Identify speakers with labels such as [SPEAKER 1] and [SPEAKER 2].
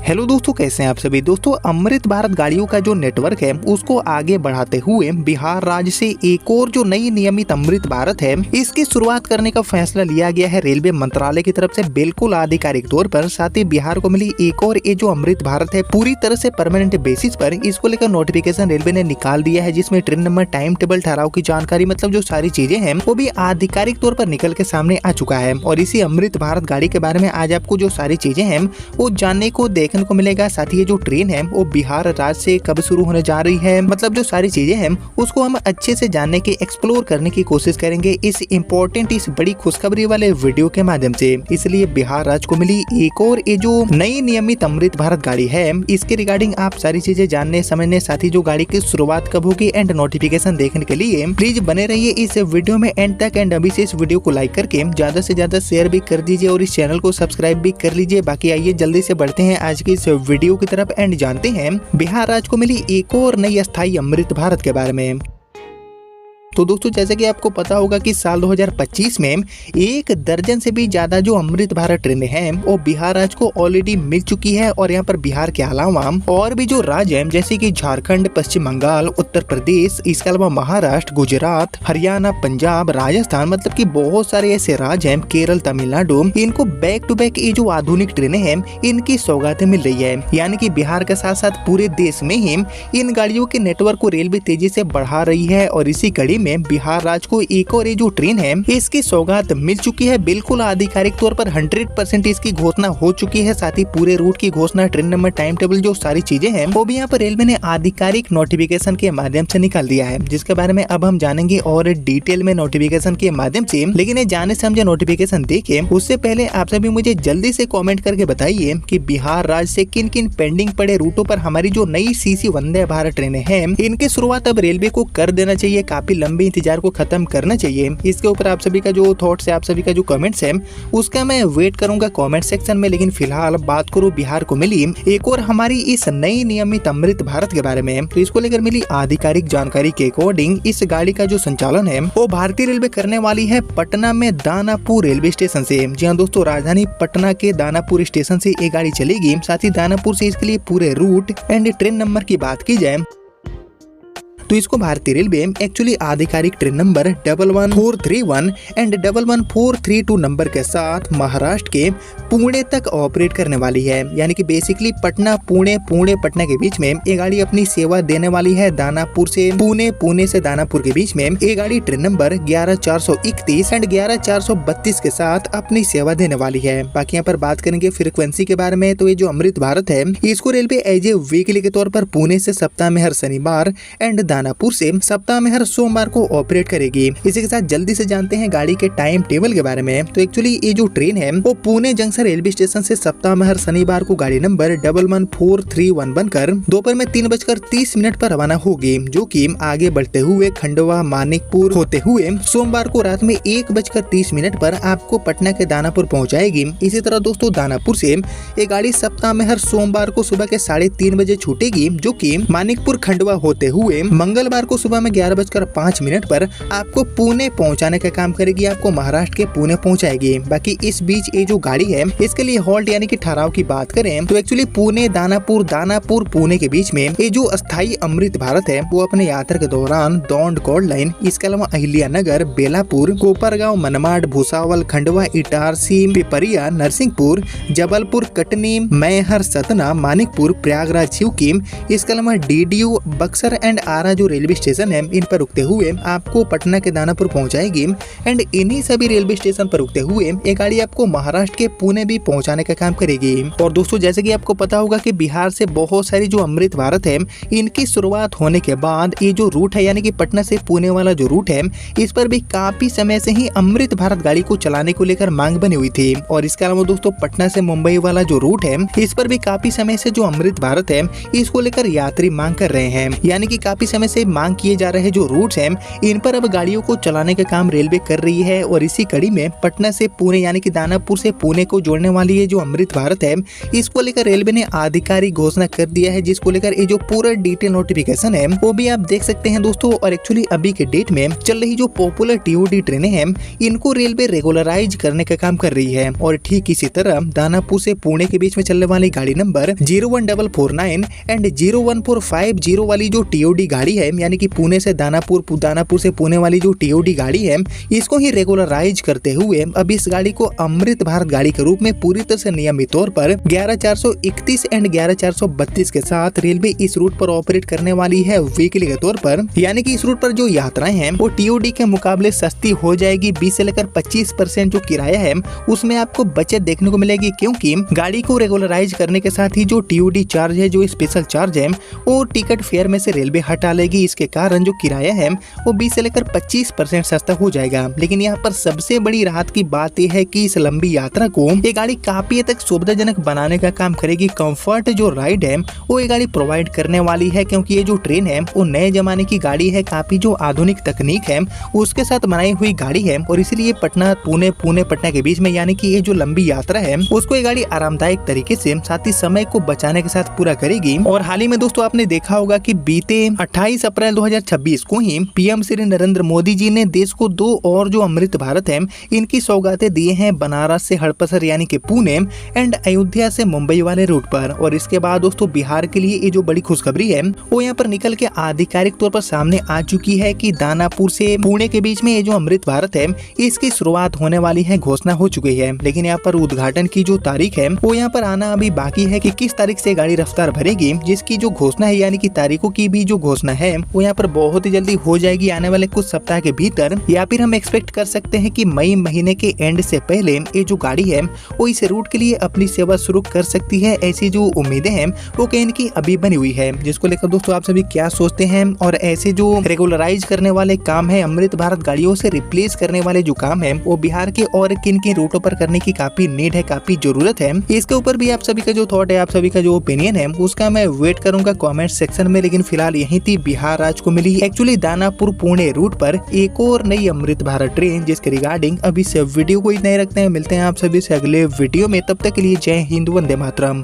[SPEAKER 1] Hello दोस्तों, कैसे हैं आप सभी। दोस्तों, अमृत भारत गाड़ियों का जो नेटवर्क है उसको आगे बढ़ाते हुए बिहार राज्य से एक और जो नई नियमित अमृत भारत है इसकी शुरुआत करने का फैसला लिया गया है रेलवे मंत्रालय की तरफ से, बिल्कुल आधिकारिक तौर पर। साथ ही बिहार को मिली एक और ये जो अमृत भारत है पूरी तरह से परमानेंट बेसिस पर, इसको लेकर नोटिफिकेशन रेलवे ने निकाल दिया है, जिसमें ट्रेन नंबर, टाइम टेबल, ठहराव की जानकारी, मतलब जो सारी चीजें हैं वो भी आधिकारिक तौर पर निकल के सामने आ चुका है। और इसी अमृत भारत गाड़ी के बारे में आज आपको जो सारी चीजें हैं वो जानने को देखने को मिलेगा। साथ ही ये जो ट्रेन है वो बिहार राज्य से कब शुरू होने जा रही है, मतलब जो सारी चीजें हैं उसको हम अच्छे से जानने की, एक्सप्लोर करने की कोशिश करेंगे इस बड़ी खुशखबरी वाले वीडियो के माध्यम से। इसलिए बिहार राज्य को मिली एक और ये जो नई नियमित अमृत भारत गाड़ी है इसके रिगार्डिंग आप सारी चीजें जानने समझने, साथ ही जो गाड़ी की शुरुआत कब होगी एंड नोटिफिकेशन देखने के लिए प्लीज बने रहिए इस वीडियो में एंड तक। एंड अभी से इस वीडियो को लाइक करके ज्यादा से ज्यादा शेयर भी कर दीजिए और इस चैनल को सब्सक्राइब भी कर लीजिए। बाकी आइए जल्दी से बढ़ते हैं आज की इस वीडियो की तरफ एंड जानते हैं बिहार राज्य को मिली एक और नई अस्थायी अमृत भारत के बारे में। तो दोस्तों, जैसे कि आपको पता होगा कि साल 2025 में 1 दर्जन से भी ज्यादा जो अमृत भारत ट्रेनें हैं वो बिहार राज्य को ऑलरेडी मिल चुकी है। और यहाँ पर बिहार के अलावा और भी जो राज्य हैं जैसे कि झारखंड, पश्चिम बंगाल, उत्तर प्रदेश, इसके अलावा महाराष्ट्र, गुजरात, हरियाणा, पंजाब, राजस्थान, मतलब कि बहुत सारे ऐसे राज्य हैं, केरल, तमिलनाडु, इनको बैक टू बैक ये जो आधुनिक ट्रेनें हैं इनकी सौगातें मिल रही है। यानी कि बिहार के साथ साथ पूरे देश में ही इन गाड़ियों के नेटवर्क को रेलवे तेजी से बढ़ा रही है। और इसी कड़ी में बिहार राज्य को एक और ये जो ट्रेन है इसकी सौगात मिल चुकी है, बिल्कुल आधिकारिक तौर पर 100% इसकी घोषणा हो चुकी है। साथ ही पूरे रूट की घोषणा, ट्रेन नंबर, टाइम टेबल, जो सारी चीजें हैं वो भी यहाँ पर रेलवे ने आधिकारिक नोटिफिकेशन के माध्यम से निकाल दिया है, जिसके बारे में अब हम जानेंगे और डिटेल में नोटिफिकेशन के माध्यम से। लेकिन ये जाने से हम जो नोटिफिकेशन देखे उससे पहले आप सभी मुझे जल्दी से कॉमेंट करके बताइए कि बिहार राज्य से किन किन पेंडिंग पड़े रूटों पर हमारी जो नई सीसी वंदे भारत ट्रेनें हैं इनकी शुरुआत अब रेलवे को कर देना चाहिए, काफी लंबी इंतजार को खत्म करना चाहिए। इसके ऊपर आप सभी का जो थॉट्स है, आप सभी का जो कमेंट्स है उसका मैं वेट करूंगा कमेंट सेक्शन में। लेकिन फिलहाल बात करूं बिहार को मिली एक और हमारी इस नई नियमित अमृत भारत के बारे में, तो इसको लेकर मिली आधिकारिक जानकारी के अकॉर्डिंग इस गाड़ी का जो संचालन है वो भारतीय रेलवे करने वाली है पटना में दानापुर रेलवे स्टेशन से। जी हाँ दोस्तों, राजधानी पटना के दानापुर स्टेशन से ये गाड़ी चलेगी। साथ ही दानापुर से इसके लिए पूरे रूट एंड ट्रेन नंबर की बात की जाए तो इसको भारतीय रेलवे एक्चुअली आधिकारिक ट्रेन नंबर 11431 एंड 11432 नंबर के साथ महाराष्ट्र के पुणे तक ऑपरेट करने वाली है। यानी कि बेसिकली पटना पुणे, पुणे पटना के बीच में ये गाड़ी अपनी सेवा देने वाली है। दानापुर से पुणे, पुणे से दानापुर के बीच में ये गाड़ी ट्रेन नंबर 11431 एंड 11432 के साथ अपनी सेवा देने वाली है। बाकी यहाँ पर बात करेंगे फ्रीक्वेंसी के बारे में, तो ये जो अमृत भारत है इसको रेलवे एज ए वीकली के तौर पर पुणे से सप्ताह में हर शनिवार एंड दानापुर से सप्ताह में हर सोमवार को ऑपरेट करेगी। इसी के साथ जल्दी से जानते हैं गाड़ी के टाइम टेबल के बारे में। तो एक्चुअली ये जो ट्रेन है वो पुणे जंक्शन रेलवे स्टेशन से सप्ताह में हर शनिवार को गाड़ी नंबर 11431 बनकर दोपहर में 3:30 पर रवाना होगी, जो कि आगे बढ़ते हुए खंडवा, मानिकपुर होते हुए सोमवार को रात में 1:30 पर आपको पटना के दानापुर पहुँचाएगी। इसी तरह दोस्तों, दानापुर से ये गाड़ी सप्ताह में हर सोमवार को सुबह के 3:30 बजे छूटेगी, जो की मानिकपुर, खंडवा होते हुए मंगलवार को सुबह में 11:05 पर आपको पुणे पहुंचाने का काम करेगी, आपको महाराष्ट्र के पुणे पहुंचाएगी। बाकी इस बीच ये जो गाड़ी है इसके लिए हॉल्ट यानी कि ठहराव की बात करें तो एक्चुअली पुणे, दानापुर, दानापुर पुणे के बीच में ये जो अस्थायी अमृत भारत है वो अपने यात्रा के दौरान दौंड कोल्ड लाइन, इसके अलावा अहिल्यानगर, बेलापुर, कोपरगांव, मनमाड, भुसावल, खंडवा, इटारसी, पिपरिया, नरसिंहपुर, जबलपुर, कटनी, मैहर, सतना, मानिकपुर, प्रयागराज, शिवकीम, इसके अलावा डीडीयू, बक्सर एंड आरा जो रेलवे स्टेशन है इन पर रुकते हुए आपको पटना के दानापुर पहुंचाएगी। एंड इन्हीं सभी रेलवे स्टेशन पर रुकते हुए ये गाड़ी आपको महाराष्ट्र के पुणे भी पहुंचाने का काम करेगी। और दोस्तों, जैसे कि आपको पता होगा कि बिहार से बहुत सारी जो अमृत भारत है इनकी शुरुआत होने के बाद ये जो रूट है यानी कि पटना से पुणे वाला जो रूट है इस पर भी काफी समय से ही अमृत भारत गाड़ी को चलाने को लेकर मांग बनी हुई थी। और इसके अलावा दोस्तों, पटना से मुंबई वाला जो रूट है इस पर भी काफी समय से जो अमृत भारत है इसको लेकर यात्री मांग कर रहे हैं। यानी कि काफी समय समय से मांग किए जा रहे जो रूट्स हैं इन पर अब गाड़ियों को चलाने का काम रेलवे कर रही है। और इसी कड़ी में पटना से पुणे यानी कि दानापुर से पुणे को जोड़ने वाली ये जो अमृत भारत है इसको लेकर रेलवे ने आधिकारिक घोषणा कर दिया है, जिसको लेकर ये जो पूरा डिटेल नोटिफिकेशन है वो भी आप देख सकते हैं दोस्तों। और एक्चुअली अभी के डेट में चल रही जो पॉपुलर टीओडी ट्रेनें हैं इनको रेलवे रेगुलराइज करने का काम कर रही है। और ठीक इसी तरह दानापुर से पुणे के बीच में चलने वाली गाड़ी नंबर 01449 एंड 01450 वाली जो टीओडी गाड़ी है यानी कि पुणे से दानापुर से पुणे वाली जो टीओडी गाड़ी है इसको ही रेगुलराइज करते हुए अब इस गाड़ी को अमृत भारत गाड़ी के रूप में पूरी तरह से नियमित तौर पर 11431 एंड 11432 के साथ रेलवे इस रूट पर ऑपरेट करने वाली है वीकली के तौर पर। यानी कि इस रूट पर जो यात्राएं हैं वो टीओडी के मुकाबले सस्ती हो जाएगी। 20 से लेकर 25% जो किराया है उसमें आपको बचत देखने को मिलेगी, क्योंकि गाड़ी को रेगुलराइज करने के साथ ही जो टीओडी चार्ज है, जो स्पेशल चार्ज है वो टिकट फेयर में से रेलवे हटा लेगी। इसके कारण जो किराया है वो 20 से लेकर 25% सस्ता हो जाएगा। लेकिन यहाँ पर सबसे बड़ी राहत की बात यह है कि इस लंबी यात्रा को ये गाड़ी काफी हद तक सुविधाजनक बनाने का काम करेगी। कंफर्ट जो राइड है वो ये गाड़ी प्रोवाइड करने वाली है, क्योंकि ये जो ट्रेन है वो नए जमाने की गाड़ी है, काफी जो आधुनिक तकनीक है उसके साथ बनाई हुई गाड़ी है। और इसीलिए पटना पुणे पटना के बीच में यानी कि ये जो लंबी यात्रा है उसको ये गाड़ी आरामदायक तरीके से साथ ही समय को बचाने के साथ पूरा करेगी। और हाल ही में दोस्तों आपने देखा होगा कि बीते 28 अप्रैल 2026 को ही पीएम श्री नरेंद्र मोदी जी ने देश को 2 और जो अमृत भारत है इनकी सौगातें दिए हैं, बनारस से हड़पसर यानी कि पुणे एंड अयोध्या से मुंबई वाले रूट पर। और इसके बाद दोस्तों बिहार के लिए ये जो बड़ी खुशखबरी है वो यहाँ पर निकल के आधिकारिक तौर पर सामने आ चुकी है कि दानापुर से पुणे के बीच में ये जो अमृत भारत है इसकी शुरुआत होने वाली है, घोषणा हो चुकी है। लेकिन यहाँ पर उद्घाटन की जो तारीख है वो यहाँ पर आना अभी बाकी है कि किस तारीख से गाड़ी रफ्तार भरेगी, जिसकी जो घोषणा है यानी कि तारीखों की भी जो घोषणा है वो यहाँ पर बहुत ही जल्दी हो जाएगी आने वाले कुछ सप्ताह के भीतर। या फिर हम एक्सपेक्ट कर सकते हैं कि मई महीने के एंड से पहले ये जो गाड़ी है वो इस रूट के लिए अपनी सेवा शुरू कर सकती है। ऐसी जो उम्मीदें हैं वो कहीं की अभी बनी हुई है, जिसको लेकर दोस्तों आप सभी क्या सोचते हैं। और ऐसे जो रेगुलराइज करने वाले काम है, अमृत भारत गाड़ियों से रिप्लेस करने वाले जो काम है वो बिहार के और किन किन रूटों पर करने की काफी नीड है, काफी जरूरत है। इसके ऊपर भी आप सभी का जो थॉट है, आप सभी का जो ओपिनियन है उसका मैं वेट करूंगा कमेंट सेक्शन में। लेकिन फिलहाल यही थी बिहार राज्य को मिली एक्चुअली दानापुर पुणे रूट पर एक और नई अमृत भारत ट्रेन, जिसके रिगार्डिंग अभी से वीडियो को इतना ही रखते हैं। मिलते हैं आप सभी से अगले वीडियो में, तब तक के लिए जय हिंद, वंदे मातरम।